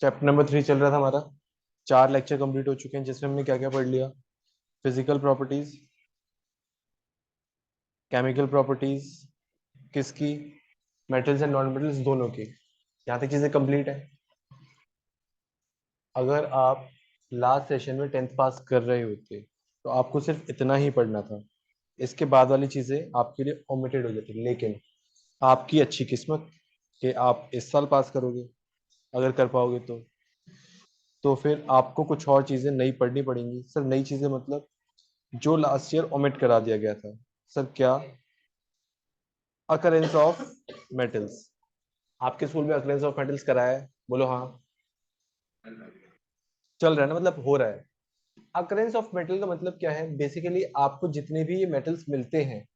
Chapter number 3 चल रहा था हमारा। 4 लेक्चर कंप्लीट हो चुके हैं जिसमें हमने क्या क्या पढ़ लिया। फिजिकल प्रॉपर्टीज, केमिकल प्रॉपर्टीज, किसकी, मेटल्स एंड नॉन मेटल्स दोनों की। यहाँ तक चीजें कंप्लीट है। अगर आप लास्ट सेशन में 10th पास कर रहे होते तो आपको सिर्फ इतना ही पढ़ना था। इसके बाद वाली चीजें आपके लिए ओमिटेड हो जाती, लेकिन आपकी अच्छी किस्मत कि आप इस साल पास करोगे, अगर कर पाओगे तो फिर आपको कुछ और चीजें नई पढ़नी पड़ेंगी। सर नई चीजें मतलब जो लास्ट ईयर ओमिट करा दिया गया था। सर क्या, अकरेंस ऑफ मेटल्स। आपके स्कूल में अकरेंस ऑफ मेटल्स कराया है? बोलो हाँ। चल रहा है ना, मतलब हो रहा है। अकरेंस ऑफ मेटल का मतलब क्या है? बेसिकली आपको जितने भी ये मेटल्स मिलते हैं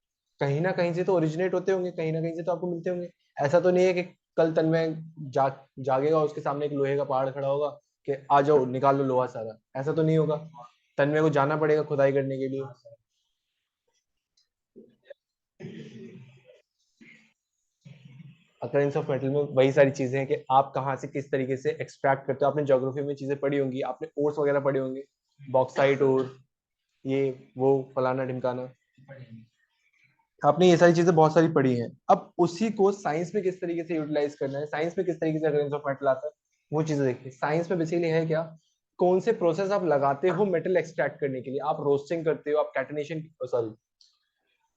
कहीं ना कहीं से तो ओरिजिनेट होते होंगे, कहीं ना कहीं से तो आपको मिलते होंगे। ऐसा तो नहीं है कि कल तन्मय जागेगा, उसके सामने एक लोहे का पहाड़ खड़ा होगा कि आ जाओ निकाल लो लोहा सारा। ऐसा तो नहीं होगा। तन्मय को जाना पड़ेगा खुदाई करने के लिए। अकरेंस ऑफ मेटल में वही सारी चीजें हैं कि आप कहाँ से किस तरीके से एक्सट्रैक्ट करते हो। आपने ज्योग्राफी में चीजें पढ़ी होंगी, आपने ओर्स वगैरह पढ़े होंगे, बॉक्साइट और ये वो फलाना ढिमकाना। आपने ये सारी चीजें बहुत सारी पढ़ी हैं। अब उसी को साइंस में किस तरीके से यूटिलाइज करना है, साइंस में किस तरीके से अकरेंस ऑफ मेटल आता है, वो चीजें देखिए। साइंस में बेसिकली है क्या, कौन से प्रोसेस आप लगाते हो मेटल एक्सट्रैक्ट करने के लिए। आप रोस्टिंग करते हो, आप कैटनेशन, सॉरी,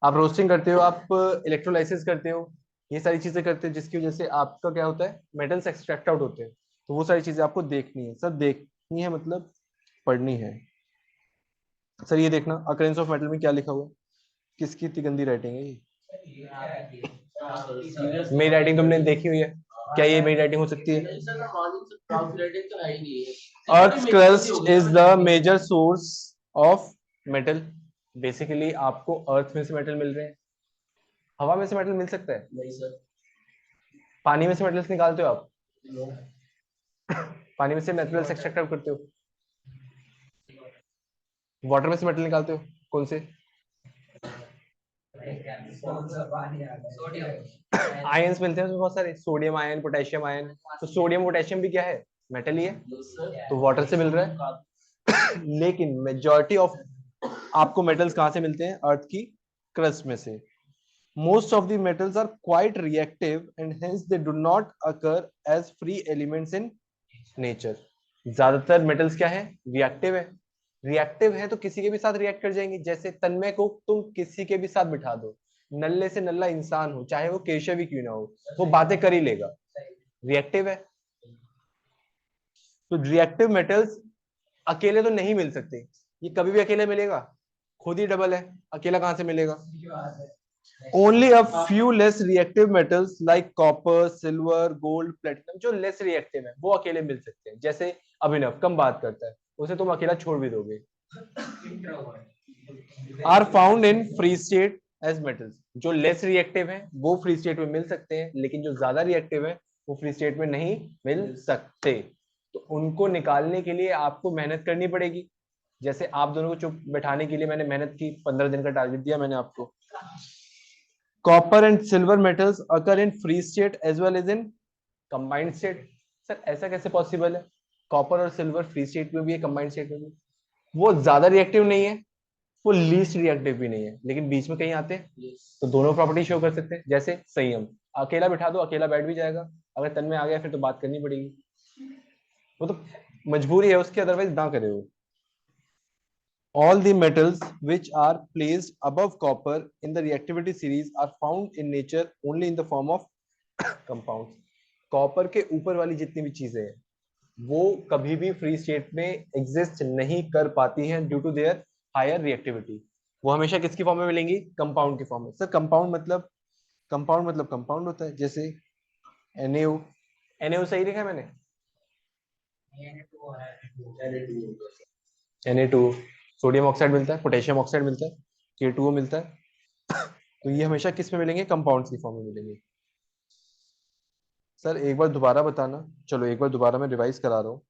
आप रोस्टिंग करते हो, आप इलेक्ट्रोलाइसिस करते हो, ये सारी चीजें करते हो जिसकी वजह से आपका क्या होता है, मेटल्स एक्सट्रैक्ट आउट होते हैं। तो वो सारी चीजें आपको देखनी है। सर देखनी है मतलब पढ़नी है। सर ये देखना अकरेंस ऑफ मेटल में क्या लिखा हुआ है। किसकी इतनी गंदी राइटिंग है ये? मेरी राइटिंग तुमने देखी हुई है? क्या ये मेरी राइटिंग हो सकती है? Earth crust is the major source of metal. Basically आपको अर्थ में से मेटल मिल रहे हैं। हवा में से मेटल मिल सकता है? नहीं सर। पानी में से मेटल्स निकालते हो आप? पानी में से मेटल्स एक्सट्रैक्ट आउट करते हो? वाटर में से मेटल निकालते हो? कौन से? आयंस मिलते हैं उसमें बहुत सारे, सोडियम आयन, पोटेशियम आयन। तो सोडियम पोटेशियम भी क्या है, मेटल ही है। तो वाटर से मिल रहा है। लेकिन मेजॉरिटी ऑफ आपको मेटल्स कहां से मिलते हैं, अर्थ की क्रस्ट में से। Most of the metals are quite reactive and hence they do not occur as free elements in nature. ज्यादातर मेटल्स क्या है, रिएक्टिव है। रिएक्टिव है तो किसी के भी साथ रिएक्ट कर जाएंगे। जैसे तन्मय को तुम किसी के भी साथ बिठा दो, नल्ले से नल्ला इंसान हो, चाहे वो केशव ही क्यों ना हो, वो बातें कर ही लेगा। रिएक्टिव है। तो रिएक्टिव मेटल्स अकेले तो नहीं मिल सकते। ये कभी भी अकेले मिलेगा? खुद ही डबल है, अकेला कहां से मिलेगा? Only a few less reactive metals like copper, silver, gold, platinum, जो लेस रिएक्टिव है वो अकेले मिल सकते हैं। जैसे अभिनव कम बात करता है, उसे तुम अकेला छोड़ भी दोगे। Are found in free state as metals. जो लेस रिएक्टिव है वो फ्री स्टेट में मिल सकते हैं, लेकिन जो ज्यादा रिएक्टिव है वो फ्री स्टेट में नहीं मिल सकते। तो उनको निकालने के लिए आपको मेहनत करनी पड़ेगी। जैसे आप दोनों को चुप बैठाने के लिए मैंने मेहनत की, 15 दिन का टारगेट दिया मैंने आपको। Copper and silver metals occur in free state as well as in combined state. Sir ऐसा कैसे पॉसिबल है? कॉपर और सिल्वर फ्री स्टेट में भी है, कंबाइंड स्टेट में भी। वो ज्यादा रिएक्टिव नहीं है, वो लीस्ट रिएक्टिव भी नहीं है, लेकिन बीच में कहीं आते हैं। तो दोनों प्रॉपर्टी शो कर सकते हैं। जैसे संयम, अकेला बिठा दो अकेला बैठ भी जाएगा, अगर तन में आ गया फिर तो बात करनी पड़ेगी। वो तो मजबूरी है उसकी, अदरवाइज ना करे वो। All the metals which are placed above copper in the reactivity series are found in nature only in the form of compounds. Copper के ऊपर वाली जितनी भी चीजें हैं वो कभी भी फ्री स्टेट में एग्जिस्ट नहीं कर पाती हैं due to their higher reactivity. वो हमेशा किसकी फॉर्म में मिलेंगी, कंपाउंड की फॉर्म में। सर कंपाउंड मतलब, कंपाउंड मतलब कंपाउंड होता है। जैसे NaO, NaO सही लिखा है मैंने? Na2, सोडियम ऑक्साइड मिलता है, पोटेशियम ऑक्साइड मिलता है, K2O मिलता है। तो ये हमेशा किस में मिलेंगे, कंपाउंड्स की फॉर्म में मिलेंगे। सर एक बार दोबारा बताना, चलो एक बार दोबारा मैं रिवाइज करा रहा हूँ।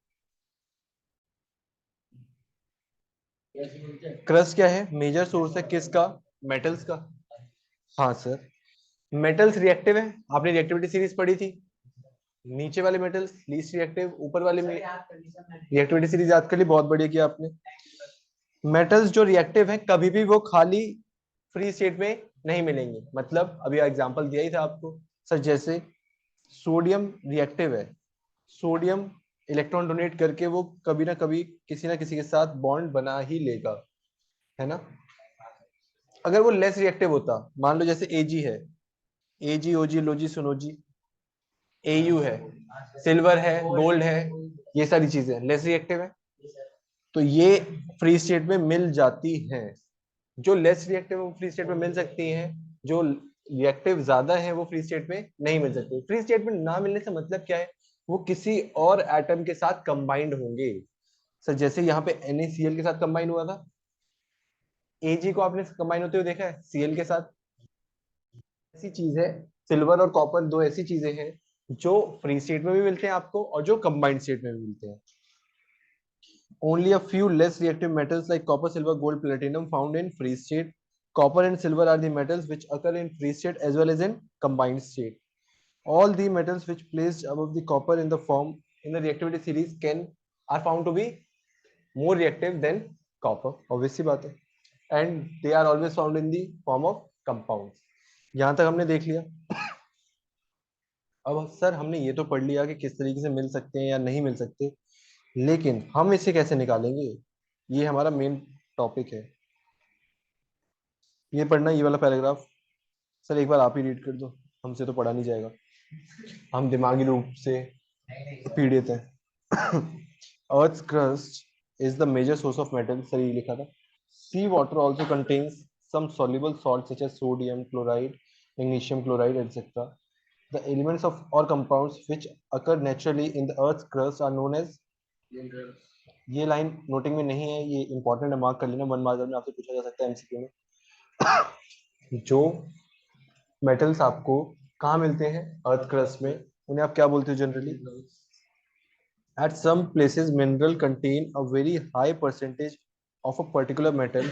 क्रस्ट क्या है, मेजर सोर्स है किसका, मेटल्स का। हाँ सर, मेटल्स रिएक्टिव है, आपने रिएक्टिविटी सीरीज पढ़ी थी। नीचे वाले मेटल्स लीस्ट रिएक्टिव, ऊपर वाले में रिएक्टिविटी सीरीज याद कर ली, बहुत बढ़िया किया आपने। मेटल्स जो रिएक्टिव हैं कभी भी वो खाली फ्री स्टेट में नहीं मिलेंगे, मतलब अभी एग्जांपल दिया ही था आपको सर, जैसे सोडियम रिएक्टिव है, सोडियम इलेक्ट्रॉन डोनेट करके वो कभी ना कभी किसी ना किसी के साथ बॉन्ड बना ही लेगा, है ना। अगर वो लेस रिएक्टिव होता, मान लो जैसे एजी है, एजी ओजी लोजी सुनोजी, एयू है, सिल्वर है, गोल्ड है, ये सारी चीजें लेस रिएक्टिव है, तो ये फ्री स्टेट में मिल जाती हैं। जो लेस रिएक्टिव है वो फ्री स्टेट में मिल सकती हैं, जो रिएक्टिव ज्यादा है वो फ्री स्टेट में नहीं मिल सकती। फ्री स्टेट में ना मिलने से मतलब क्या है, वो किसी और एटम के साथ कंबाइंड होंगे। सर जैसे यहाँ पे NaCl के साथ कंबाइन हुआ था, Ag को आपने कंबाइन होते हुए देखा है Cl के साथ। ऐसी चीज है, सिल्वर और कॉपर दो ऐसी चीजें हैं जो फ्री स्टेट में भी मिलते हैं आपको और जो कंबाइंड स्टेट में भी मिलते हैं। Only a few less reactive metals like copper, silver, gold, platinum found in free state. Copper and silver are the metals which occur in free state as well as in combined state. All the metals which placed above the copper in the form in the reactivity series can are found to be more reactive than copper. Obviously बात है, and they are always found in the form of compounds. यहाँ तक हमने देख लिया। अब sir हमने ये तो पढ़ लिया कि किस तरीके से मिल सकते हैं या नहीं मिल सकते, लेकिन हम इसे कैसे निकालेंगे, ये हमारा मेन टॉपिक है। ये पढ़ना, ये वाला पैराग्राफ सर एक बार आप ही रीड कर दो, हमसे तो पढ़ा नहीं जाएगा, हम दिमागी रूप से पीड़ित हैं। Earth's crust is the major source of metal, sir ये लिखा था। Sea water also contains some soluble salts such as sodium chloride, magnesium chloride, etc. The elements of or compounds which occur naturally in the Earth's crust are known as, ये line noting में नहीं है, ये important है, mark कर लेना, 1 mark में आपसे पूछा जा सकता है MCQ में। जो मेटल्स आपको कहाँ मिलते हैं अर्थ क्रस्ट में, उन्हें आप क्या बोलते हो generally. At some places mineral contain a very high percentage of a particular metal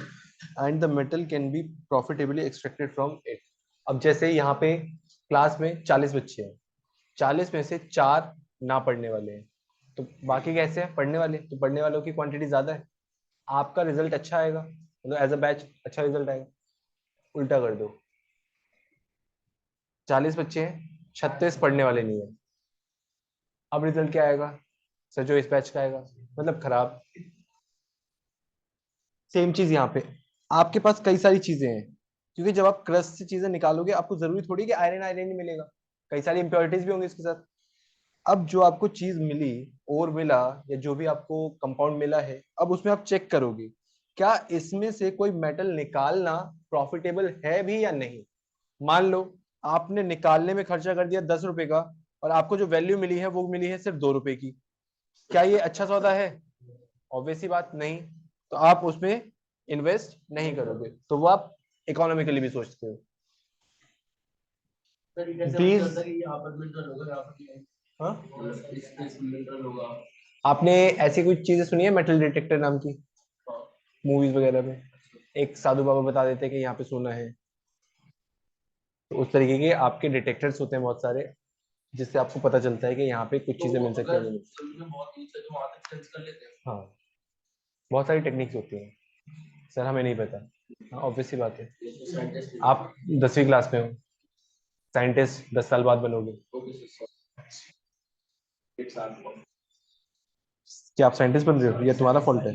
and the metal can be profitably extracted from it. अब जैसे यहाँ पे क्लास में 40 बच्चे हैं, 40 में से 4 ना पढ़ने वाले हैं, तो बाकी कैसे हैं पढ़ने वाले, तो पढ़ने वालों की क्वांटिटी ज्यादा है, आपका रिजल्ट अच्छा आएगा, मतलब एज अ बैच अच्छा रिजल्ट आएगा। उल्टा कर दो, 40 बच्चे हैं, 36 पढ़ने वाले नहीं है, अब रिजल्ट क्या आएगा सर, जो इस बैच का आएगा, मतलब खराब। सेम चीज यहाँ पे, आपके पास कई सारी चीजें हैं, क्योंकि जब आप क्रस्ट से चीजें निकालोगे आपको जरूरी थोड़ी कि आयरन आयरन ही मिलेगा, कई सारी इंप्योरिटीज भी होंगी इसके साथ। अब जो आपको चीज मिली और मिला, या जो भी आपको कंपाउंड मिला है, अब उसमें आप चेक करोगे क्या इसमें से कोई मेटल निकालना प्रॉफिटेबल है भी या नहीं। मान लो आपने निकालने में खर्चा कर दिया 10 रुपए का, और आपको जो वैल्यू मिली है वो मिली है सिर्फ 2 रुपए की, क्या ये अच्छा सौदा है। ऑब्वियसली बात नहीं, तो आप उसमें इन्वेस्ट नहीं करोगे, तो वो आप इकोनॉमिकली भी सोचते हो। हाँ? आपने ऐसी कुछ चीजें सुनी है मेटल डिटेक्टर नाम की, मूवीज वगैरह में एक साधु बाबा बता देते हैं कि यहाँ पे सोना है, तो उस तरीके के आपके डिटेक्टर्स होते हैं बहुत सारे, जिससे आपको पता चलता है कि यहाँ पे कुछ चीजें मिल सकती हैं। हाँ, बहुत सारी टेक्निक्स होती हैं सर, हमें नहीं पता। हाँ ऑब्वियसली बात है, आप 10वीं क्लास में हो, साइंटिस्ट 10 साल बाद बनोगे। क्या आप साइंटिस्ट बन रहे हो, या तुम्हारा फॉल्ट है।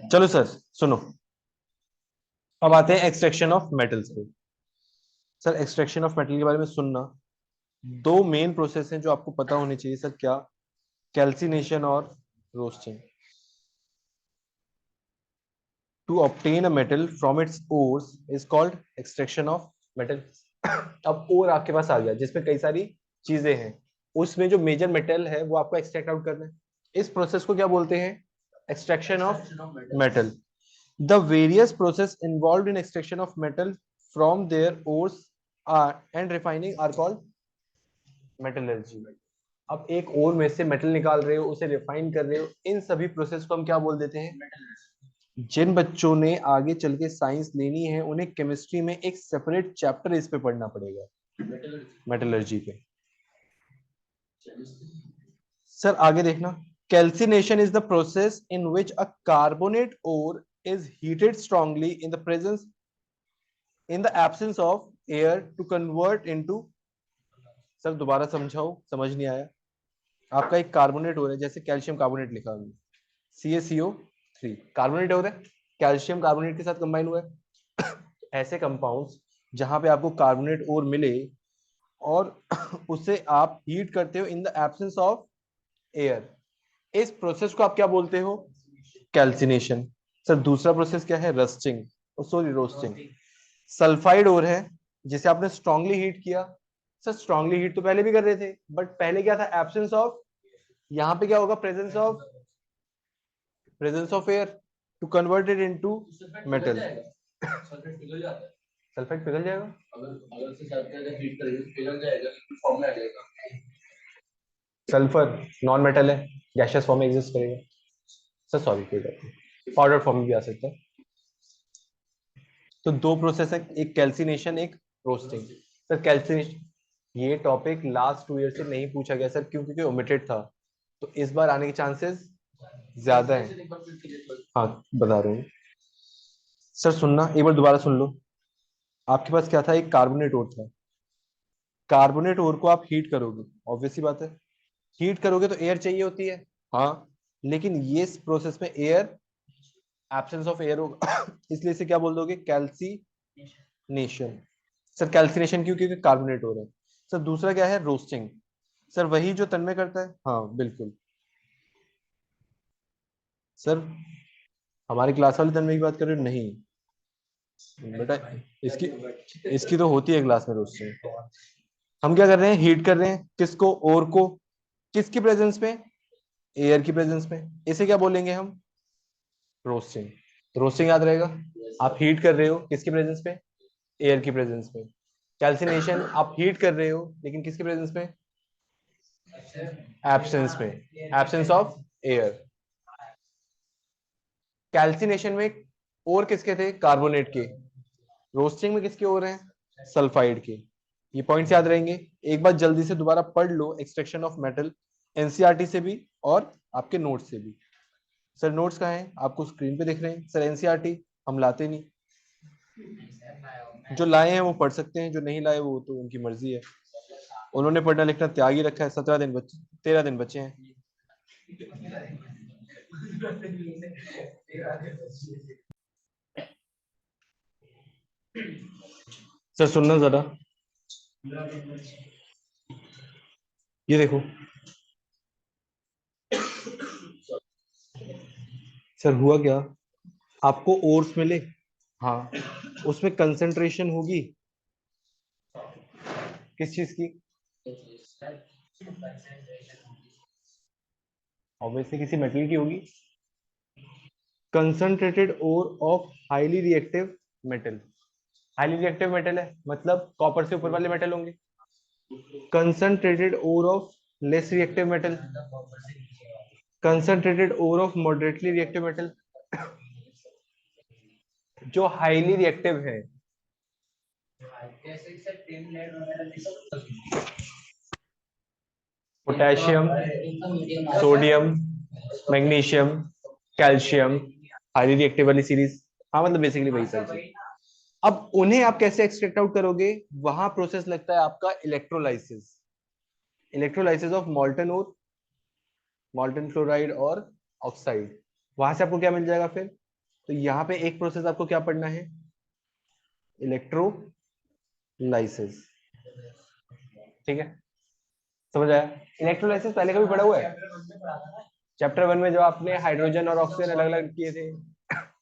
चलो सर सुनो, अब आते हैं एक्सट्रैक्शन ऑफ मेटल्स पे। सर एक्सट्रैक्शन ऑफ मेटल के बारे में सुनना, दो मेन प्रोसेस हैं जो आपको पता होनी चाहिए सर, क्या, कैल्सिनेशन और roasting. To obtain a metal from its ores is called extraction of metal. अब ओर आपके पास आ गया जिसमें कई सारी चीजें हैं, उसमें जो मेजर मेटल है वो आपको एक्सट्रैक्ट आउट करना है, इस प्रोसेस को क्या बोलते हैं, extraction of metal. The various process involved in extraction of metal from their ores are and refining are called metallurgy। अब एक ओर में से मेटल निकाल रहे हो, उसे रिफाइन कर रहे हो, इन सभी प्रोसेस को हम क्या बोल देते हैं। जिन बच्चों ने आगे चल के साइंस लेनी है उन्हें केमिस्ट्री में एक सेपरेट चैप्टर इस पे पढ़ना पड़ेगा, मेटलर्जी पे। सर आगे देखना, calcination is the process in which a carbonate ore is heated strongly in the presence in the absence of air to convert into. Sir दोबारा समझाओ, समझ नहीं आया। आपका एक कार्बोनेट हो रहा है, जैसे कैल्शियम कार्बोनेट लिखा है, CaCO3 कार्बोनेट हो रहा है, कैल्शियम कार्बोनेट के साथ कंबाइन हुआ है। ऐसे कंपाउंड्स जहां पे आपको कार्बोनेट और मिले और उसे आप हीट करते हो इन द एब्सेंस ऑफ एयर, इस प्रोसेस को आप क्या बोलते हो? कैल्सिनेशन। सर दूसरा प्रोसेस क्या है? Rusting, sorry roasting. सल्फाइड और है जिसे आपने स्ट्रांगली हीट किया। सर स्ट्रांगली हीट तो पहले भी कर रहे थे, बट पहले क्या था? एब्सेंस ऑफ, यहाँ पे क्या होगा? Presence of air to convert it into metal. Sulphide पिघल जाएगा अगर से सल्फर हीट करेंगे तो पिघल जाएगा, लिक्विड फॉर्म में आ जाएगा। सल्फर नॉन मेटल है, गैसियस फॉर्म में एग्जिस्ट करेगा। सर सॉरी, कोई बात नहीं, पाउडर फॉर्म में भी आ सकता है। तो दो प्रोसेस है, एक कैल्सिनेशन, एक रोस्टिंग। सर कैल्सिनेशन, ये टॉपिक लास्ट 2 ईयर से नहीं पूछा गया सर, क्यों? क्योंकि ओमिटेड था, तो इस बार आने के चांसेस ज्यादा है। हाँ बता रहा हूँ। सर सुनना, एक बार दोबारा सुन लो। आपके पास क्या था? एक कार्बोनेट ओर था। कार्बोनेट ओर को आप हीट करोगे, ऑब्वियसली बात है, हीट करोगे तो एयर चाहिए होती है। हाँ, लेकिन ये इस प्रोसेस में एयर, एब्सेंस ऑफ एयर होगा। इसलिए इसे क्या बोल दोगे? कैल्सिनेशन। सर कैल्सिनेशन क्यों? क्योंकि कार्बोनेट हो रहा है। सर दूसरा क्या है? रोस्टिंग। सर वही जो तन्मय करता है, हाँ बिल्कुल। सर हमारी क्लास वाले तन्मय की बात कर रहे हो? नहीं बेटा, इसकी इसकी तो होती है क्लास में रोस्टिंग। हम क्या कर रहे हैं? हीट कर रहे हैं किसको? ओर को। किसकी प्रेजेंस में? एयर की प्रेजेंस में। इसे क्या बोलेंगे हम? रोस्टिंग। रोस्टिंग याद रहेगा। आप हीट कर रहे हो किसकी प्रेजेंस में? एयर की प्रेजेंस में। कैल्सिनेशन, आप हीट कर रहे हो लेकिन किसकी प्रेजेंस में? एब्सेंस में, एब्सेंस ऑफ एयर। कैल्सिनेशन में और किसके थे? कार्बोनेट के। रोस्टिंग में किसके और हैं? सल्फाइड के। ये पॉइंट्स याद रहेंगे। एक बार जल्दी से दोबारा पढ़ लो एक्सट्रैक्शन ऑफ मेटल, एनसीईआरटी से भी और आपके नोट्स से भी। सर नोट्स कहाँ हैं? आपको स्क्रीन पे दिख रहे हैं। सर एनसीईआरटी हम लाते नहीं, जो लाए हैं वो पढ़ सकते हैं, जो नहीं लाए वो तो उनकी मर्जी है। उन्होंने पढ़ना लिखना त्याग ही रखा है। 17 दिन बच्चे, 13 दिन बचे हैं। सर सुनना जरा, ये देखो। सर हुआ क्या? आपको ओर्स मिले, हाँ, उसमें कंसंट्रेशन होगी किस चीज की? ऑब्वियसली किसी मेटल की होगी। Concentrated ore of highly reactive metal. Highly reactive metal है मतलब कॉपर से ऊपर वाले मेटल होंगे। Concentrated ore of less reactive metal. Concentrated ore of moderately reactive metal. जो हाईली रिएक्टिव है, potassium, sodium, magnesium, calcium, highly reactive वाली series. हाँ मतलब बेसिकली वही सारी चीज। अब उन्हें आप कैसे एक्सट्रैक्ट आउट करोगे? वहां प्रोसेस लगता है आपका इलेक्ट्रोलाइसिस। इलेक्ट्रोलाइसिस ऑफ मॉल्टन और मॉल्टन क्लोराइड और ऑक्साइड। वहां से आपको क्या मिल जाएगा फिर? तो यहाँ पे एक प्रोसेस आपको क्या पढ़ना है? इलेक्ट्रोलाइसिस। ठीक है, समझ आया? इलेक्ट्रोलाइसिस पहले कभी पढ़ा हुआ है? चैप्टर 1 में जो आपने हाइड्रोजन और ऑक्सीजन अलग अलग किए थे,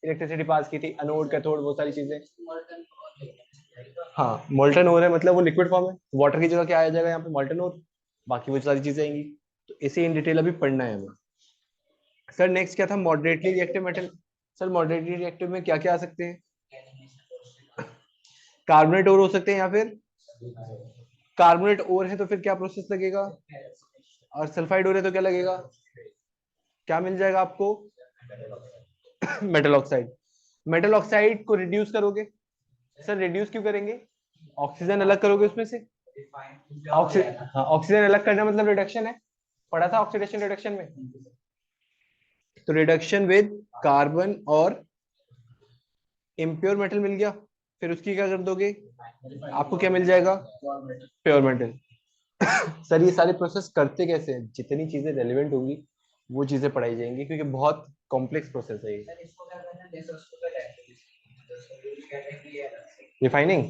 इलेक्ट्रिसिटी पास की थी, अनोड कैथोड वो सारी चीजें। हाँ मोल्टन ओर है मतलब वो लिक्विड फॉर्म है, वाटर की जगह क्या आ जाएगा यहाँ पे? मोल्टन ओर। बाकी वो सारी चीजें आएंगी। तो इसे इन डिटेल अभी पढ़ना है हमें। सर नेक्स्ट क्या था? Moderately reactive metal. Sir moderately reactive में क्या क्या आ सकते हैं? कार्बोनेट और हो सकते हैं, या फिर कार्बोनेट और है तो फिर क्या प्रोसेस लगेगा? और सल्फाइड और है तो क्या लगेगा? क्या मिल जाएगा आपको? Metal oxide. मेटल ऑक्साइड को रिड्यूस करोगे। सर रिड्यूस क्यों करेंगे? ऑक्सीजन अलग करोगे उसमें से, हाँ, ऑक्सीजन अलग करना मतलब रिडक्शन है, पढ़ा था ऑक्सीडेशन रिडक्शन में। तो रिडक्शन विद कार्बन और इम्प्योर मेटल मिल गया, फिर उसकी क्या कर दोगे, आपको क्या मिल जाएगा, प्योर मेटल। सर ये सारे प्रोसेस करते कैसे हैं, जितनी चीजें रेलेवेंट होंगी वो चीजें पढ़ाई जाएंगी, क्योंकि बहुत कॉम्प्लेक्स प्रोसेस है ये। रिफाइनिंग,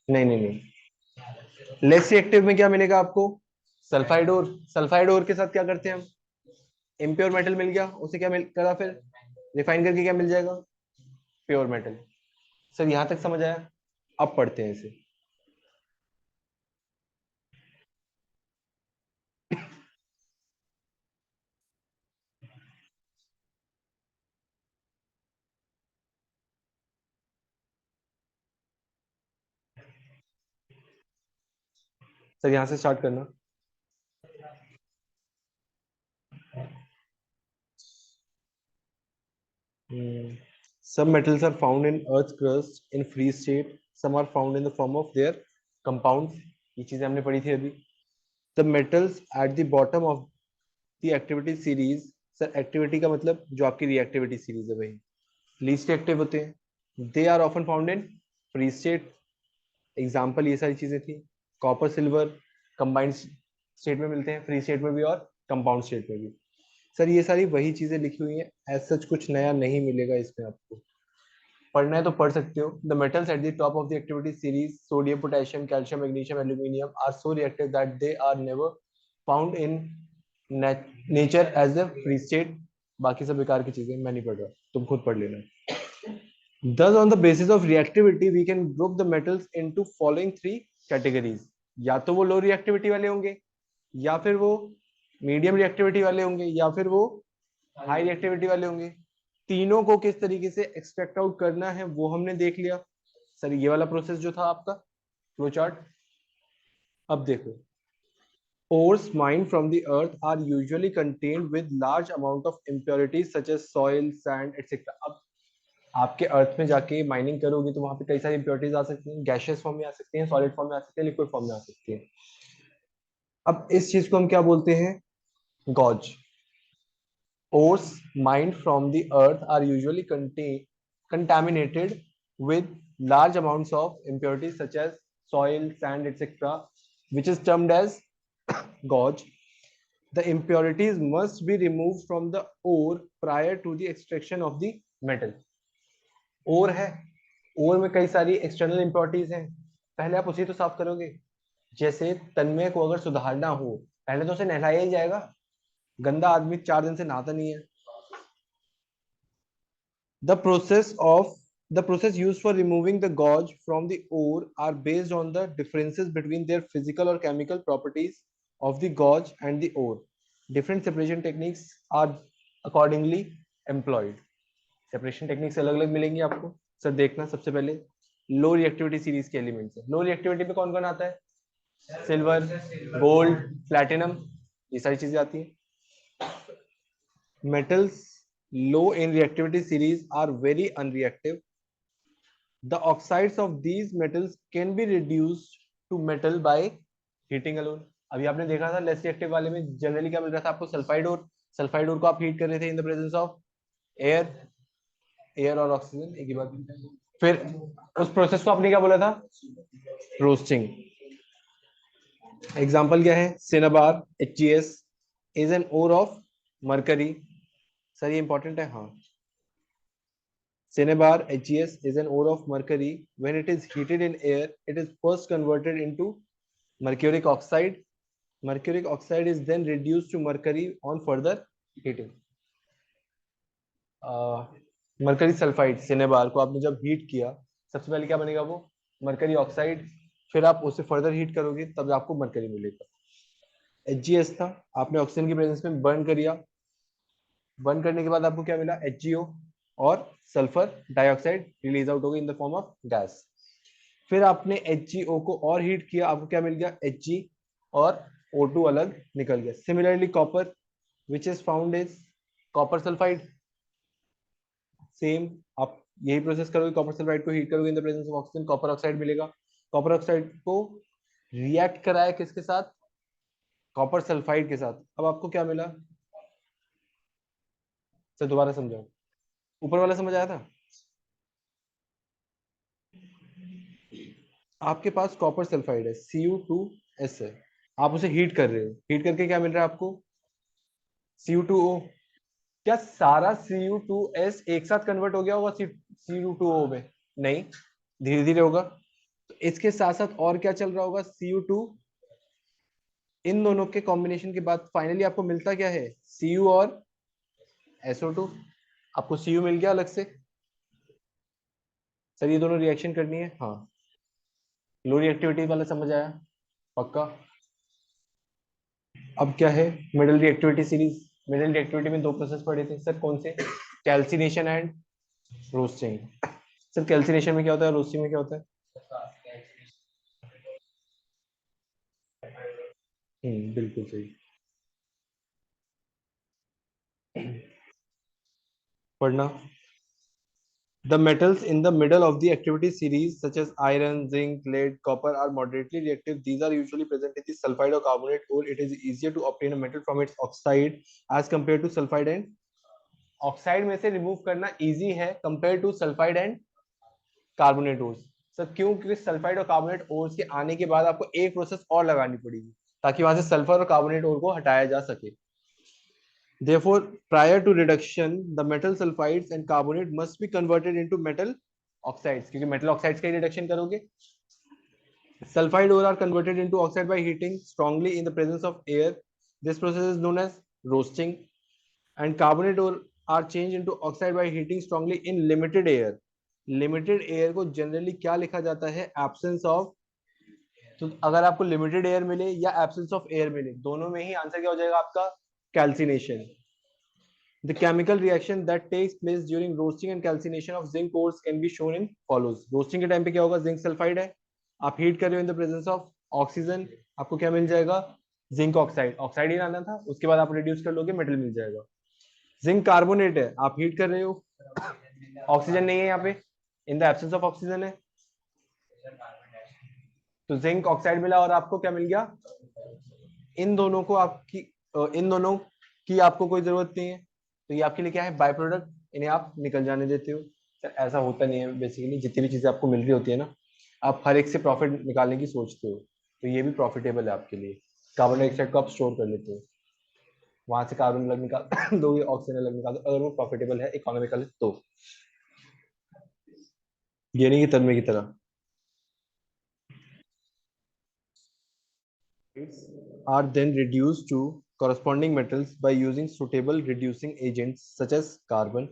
नहीं नहीं नहीं, लेस रिएक्टिव में क्या मिलेगा आपको, सल्फाइड और, सल्फाइड और के साथ क्या करते हैं हम, इम्प्योर मेटल मिल गया, उसे क्या मिल करा, फिर रिफाइन करके क्या मिल जाएगा, प्योर मेटल। सर यहां तक समझ आया, अब पढ़ते हैं इसे। सर यहां से स्टार्ट करना। Some metals are found in earth's crust in free state, some are found in the form of their compounds, ये चीजें हमने पढ़ी थी अभी। The metals at the bottom of the activity series, sir activity का मतलब जो आपकी रिएक्टिविटी सीरीज है भाई, लीस्ट एक्टिव होते हैं, they are often found in free state, example ये सारी चीजें थी, कॉपर सिल्वर कंबाइंड स्टेट में मिलते हैं, फ्री स्टेट में भी और कंपाउंड स्टेट में भी। सर ये सारी वही चीजें लिखी हुई हैं, एज सच कुछ नया नहीं मिलेगा इसमें, आपको पढ़ना है तो पढ़ सकते हो। The metals at the top of the activity series sodium potassium calcium magnesium aluminium are so reactive that they are never found in nature as a free state. बाकी सब बेकार की चीजें मैं नहीं पढ़ रहा, तुम खुद पढ़ लेना। Thus, on the basis of reactivity, we can group the metals into following three categories. या तो वो लो रिएक्टिविटी वाले होंगे, या फिर वो मीडियम रिएक्टिविटी वाले होंगे, या फिर वो हाई रिएक्टिविटी वाले होंगे। तीनों को किस तरीके से एक्सट्रैक्ट आउट करना है वो हमने देख लिया। सर ये वाला प्रोसेस जो था आपका फ्लो चार्ट, अब देखो, ores mined from the earth are usually contained with large amount of impurities such as soil, sand, etc. अब आपके अर्थ में जाके माइनिंग करोगे तो वहां पे कई सारी इंप्योरिटीज आ सकती हैं, गैशियस फॉर्म में आ सकती हैं, सॉलिड फॉर्म में आ सकती हैं, लिक्विड फॉर्म में आ सकती हैं। अब इस चीज को हम क्या बोलते हैं, gauge. ores mined from the earth are usually contaminated with large amounts of impurities such as soil, sand, etc., which is termed as gauge. The impurities must be removed from the ore prior to the extraction of the metal. ore है, ore में कई सारी external impurities हैं, पहले आप उसे तो साफ करोगे। जैसे तन्मय को अगर सुधारना हो, पहले तो उसे नहलाया ही जाएगा, गंदा आदमी 4 दिन से नहाता नहीं है। The process of the process used for removing the gauge from the ore are based on the differences between their physical or chemical properties of the gauge and the ore. Different separation techniques are accordingly employed. Separation techniques अलग अलग मिलेंगी आपको। Sir देखना, सबसे पहले लो reactivity series के elements है। लो reactivity में कौन कौन आता है, सिल्वर, गोल्ड, प्लैटिनम, ये सारी चीजें आती हैं। metals low in reactivity series are very unreactive. The oxides of these metals can be reduced to metal by heating alone. अभी आपने देखा था लेस रिएक्टिव वाले में जनरली क्या मिल रहा था आपको, सल्फाइड और, सल्फाइड और को आप हीट कर रहे थे इन the presence of air, air और ऑक्सीजन एक ही बात। फिर उस प्रोसेस को आपने क्या बोला था, रोस्टिंग। एग्जांपल क्या है, cinnabar HgS is an ore of mercury. Sir ये इंपॉर्टेंट है, हाँ। Cinnabar HgS is an ore of mercury. When it is heated in air, it is first converted into mercuric oxide. Mercuric oxide is then reduced to mercury on further heating. Mercury sulphide cinnabar को आपने जब heat किया, सबसे पहले क्या बनेगा वो, mercury oxide. फिर आप उसे फर्दर हीट करोगे तब आपको मरकरी मिलेगा। HgS था, आपने ऑक्सीजन की प्रेजेंस में बर्न किया, बर्न करने के बाद आपको क्या मिला, HgO और सल्फर डाइऑक्साइड रिलीज आउट हो गई in the form of gas. फिर आपने HgO को और हीट किया, आपको क्या मिल गया, Hg और O2 अलग निकल गया। Similarly copper which is found is copper sulphide, same आप यही प्रोसेस करोगे, कॉपर सल्फाइड को हीट करोगे इन the presence of oxygen, copper oxide मिलेगा। कॉपर ऑक्साइड को रिएक्ट कराया किसके साथ, कॉपर सल्फाइड के साथ। अब आपको क्या मिला, सर दोबारा समझाओ, ऊपर वाला समझ आया था। आपके पास कॉपर सल्फाइड है, Cu2S है, आप उसे हीट कर रहे हो, हीट करके क्या मिल रहा है आपको, Cu2O। क्या सारा Cu2S एक साथ कन्वर्ट हो गया होगा Cu2O में, नहीं, धीरे धीरे होगा। तो इसके साथ साथ और क्या चल रहा होगा, Cu2, इन दोनों के कॉम्बिनेशन के बाद फाइनली आपको मिलता क्या है, Cu और SO2। आपको Cu मिल गया अलग से। सर ये दोनों रिएक्शन करनी है, हाँ। लो रिएक्टिविटी वाला समझ आया, पक्का। अब क्या है, middle reactivity series. Middle reactivity में दो प्रोसेस पढ़े थे सर, कौन से, calcination and roasting. Sir calcination में क्या होता है, रोस्टिंग में क्या होता है। बिल्कुल सही। पढ़ना। The metals in the middle of the activity series, such as iron, zinc, lead, copper, are moderately reactive. These are usually present in the sulfide or carbonate ore. It is easier to obtain a metal from its oxide as compared to sulfide and oxide में से remove करना easy है compared to sulfide and carbonate ores। Sir क्यों, क्योंकि sulphide और carbonate ores के आने के बाद आपको एक प्रोसेस और लगानी पड़ेगी ताकि वहां से सल्फर और कार्बोनेट ओर को हटाया जा सके। Therefore, prior to reduction, the metal sulfides and carbonate must be converted into metal oxides, क्योंकि metal oxides का reduction करोगे। Sulfide ore are converted into oxide by heating strongly in the presence of air. This process is known as roasting. And carbonate ore are changed into oxide by heating strongly in limited air. Limited air को generally क्या लिखा जाता है, absence of। तो अगर आपको limited air मिले या absence of air मिले, दोनों में ही आंसर क्या हो जाएगा आपका, calcination। The chemical reaction that takes place during roasting and calcination of zinc ores can be shown in follows। roasting के टाइम पे क्या होगा, जिंक सल्फाइड है, आप हीट कर रहे हो इन द प्रेजेंस ऑफ ऑक्सीजन, आपको क्या मिल जाएगा, जिंक ऑक्साइड। ऑक्साइड ही लाना था, उसके बाद आप रिड्यूस कर लोगे, मेटल मिल जाएगा। जिंक कार्बोनेट है, आप हीट कर रहे हो, ऑक्सीजन नहीं है यहाँ पे, इन द एब्सेंस ऑफ ऑक्सीजन है, तो जिंक ऑक्साइड मिला और आपको क्या मिल गया। इन दोनों को आपकी इन दोनों की आपको कोई जरूरत नहीं है, तो ये आपके लिए क्या है, बाय प्रोडक्ट, इन्हें आप निकल जाने देते हो। सर ऐसा होता नहीं है, बेसिकली जितनी भी चीजें आपको मिल रही होती है ना, आप हर एक से प्रॉफिट निकालने की सोचते हो, तो ये भी प्रॉफिटेबल है आपके लिए। कार्बन डाइऑक्साइड को आप स्टोर कर लेते हो, वहां से कार्बन अलग निकाल दोगे, ऑक्सीजन अलग निकाल दो, अगर वो प्रॉफिटेबल है, इकोनॉमिकल है तो। गेनी की तनमे की तरह are then reduced to corresponding metals by using suitable reducing agents such as carbon।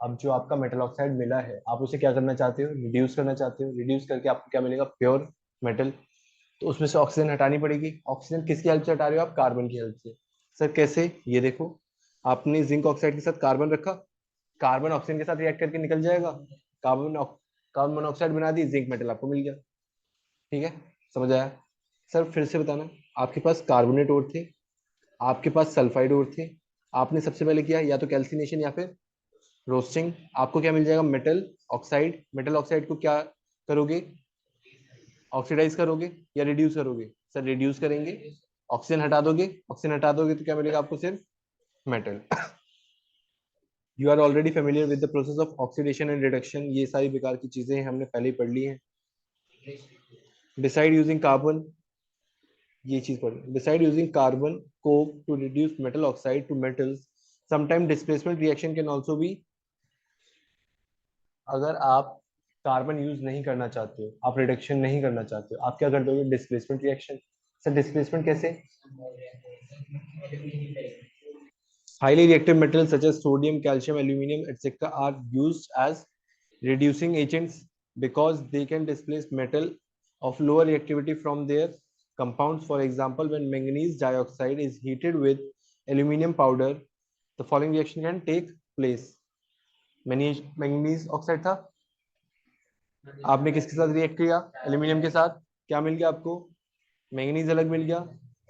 अब जो आपका मेटल ऑक्साइड मिला है, आप उसे क्या करना चाहते हो, रिड्यूस करना चाहते हो, रिड्यूस करके आपको क्या मिलेगा, प्योर मेटल। तो उसमें से ऑक्सीजन हटानी पड़ेगी। ऑक्सीजन किसकी हेल्प से हटा रहे हो आप, कार्बन की हेल्प से। सर कैसे, ये देखो, आपने जिंक ऑक्साइड के साथ कार्बन रखा, कार्बन ऑक्सीजन के साथ रिएक्ट करके निकल जाएगा, कार्बन कार्बन मोनोऑक्साइड बना दी, जिंक मेटल आपको मिल गया। ठीक है, समझ आया। सर फिर से बताना, आपके पास कार्बोनेट और थे, आपके पास सल्फाइड और थे, आपने सबसे पहले किया या तो कैल्सिनेशन या फिर रोस्टिंग। आपको क्या मिल जाएगा, मेटल ऑक्साइड। मेटल ऑक्साइड को क्या करोगे, ऑक्सीडाइज करोगे या रिड्यूस करोगे, सर रिड्यूस करेंगे। ऑक्सीजन हटा दोगे, ऑक्सीजन हटा दोगे तो क्या मिलेगा आपको, सिर्फ metal. You are already familiar with the process of oxidation and reduction. ये सारी बेकार की चीजें हैं, हमने पहले ही पढ़ ली हैं। डिसाइड यूजिंग कार्बन, ये चीज पढ़, decide using carbon coke to reduce metal oxide to metals. Sometime displacement reaction can also be. अगर आप कार्बन यूज नहीं करना चाहते हो, आप रिडक्शन नहीं करना चाहते हो, आप क्या कर दोगे, डिस्प्लेसमेंट रिएक्शन। सर डिस्प्लेसमेंट कैसे, highly reactive metals such as sodium, calcium, aluminum, etc. are used as reducing agents because they can displace metal of lower reactivity from their compounds. For example, when manganese dioxide is heated with aluminum powder, the following reaction can take place। Manganese oxide था, आपने किसके साथ react किया, aluminium के साथ, क्या मिल गया आपको, मैंगनीज अलग मिल गया,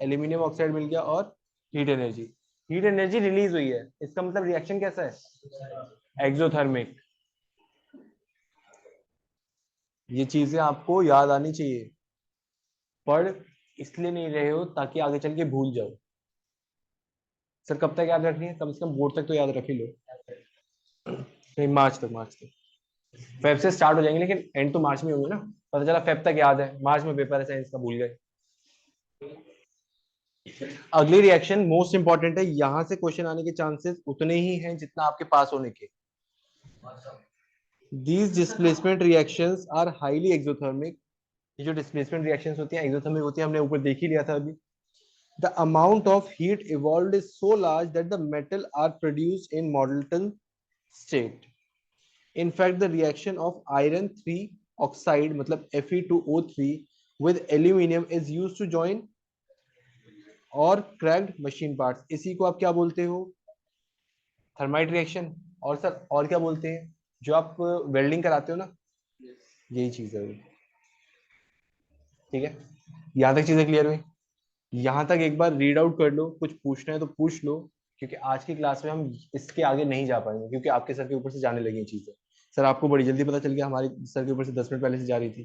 एल्यूमिनियम ऑक्साइड मिल गया, और heat energy, heat energy release हुई है। इसका मतलब रिएक्शन कैसा है, एक्सोथर्मिक। ये चीजें आपको याद आनी चाहिए, पढ़ इसलिए नहीं रहे हो ताकि आगे चल के भूल जाओ। सर कब तक याद रखनी है? कम से कम बोर्ड तक तो याद रख ही लो। नहीं, मार्च तक, मार्च तक। फेब से स्टार्ट हो जाएंगे लेकिन एंड तो मार्च में होंगे ना। पता चला फेब तक याद है, मार्च में पेपर है साइंस का, भूल गए। अगली रिएक्शन मोस्ट इंपॉर्टेंट है, यहां से क्वेश्चन आने के चांसेस उतने ही हैं जितना आपके पास होने के। These displacement reactions are highly exothermic। ये जो डिस्प्लेसमेंट रिएक्शंस होती हैं एक्सोथर्मिक होती हैं, हमने ऊपर देख ही लिया था अभी। The amount of heat evolved is so large that the metal are produced in molten state. In fact, the reaction of iron 3 oxide मतलब Fe2O3 with aluminium is used to join और cracked machine parts। इसी को आप क्या बोलते हो? Thermite reaction. और sir और क्या बोलते हैं जो आप वेल्डिंग कराते हो ना? यही चीज है। ठीक है, यहाँ तक चीजें क्लियर हुई? यहाँ तक एक बार रीड आउट कर लो, कुछ पूछना है तो पूछ लो, क्योंकि आज की क्लास में हम इसके आगे नहीं जा पाएंगे क्योंकि आपके सर के ऊपर से जाने लगी चीजें। सर आपको बड़ी जल्दी पता चल गया, हमारे सर के ऊपर से 10 मिनट पहले से जा रही थी।